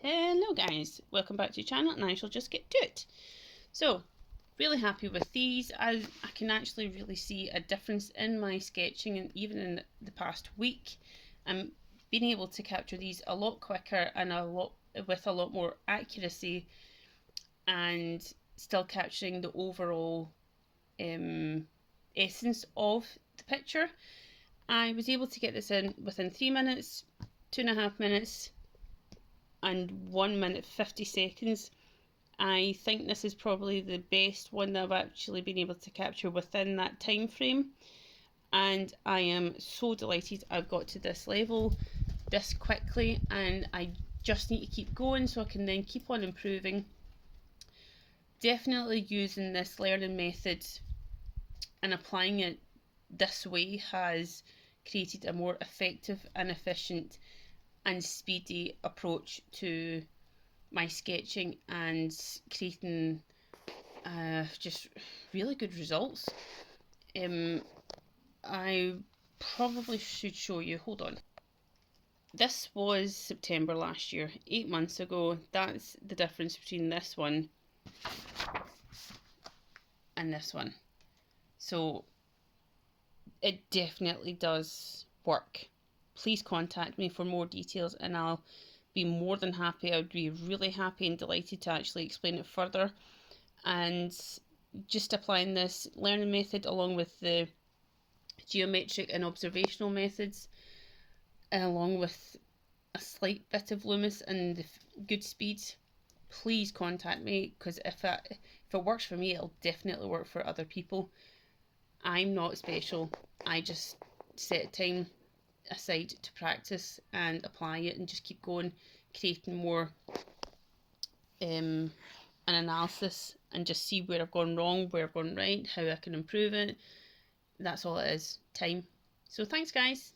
Hello guys, welcome back to the channel and I shall just get to it. So, really happy with these. I can actually really see a difference in my sketching, and even in the past week I'm being able to capture these a lot quicker and with a lot more accuracy, and still capturing the overall essence of the picture. I was able to get this in within 3 minutes, 2.5 minutes and 1 minute 50 seconds. I think this is probably the best one that I've actually been able to capture within that time frame, and I am so delighted I've got to this level this quickly, and I just need to keep going so I can then keep on improving. Definitely using this learning method and applying it this way has created a more effective and efficient and speedy approach to my sketching and creating just really good results. I probably should show you, hold on. This was September last year, 8 months ago. That's the difference between this one and this one. So it definitely does work. Please contact me for more details and I'll be more than happy. I would be really happy and delighted to actually explain it further. And just applying this learning method along with the geometric and observational methods, along with a slight bit of Loomis and the good speed, please contact me, because if it works for me, it'll definitely work for other people. I'm not special. I just set time aside to practice and apply it and just keep going, creating more an analysis and just see where I've gone wrong, where I've gone right, how I can improve it. That's all it is, time. So thanks guys.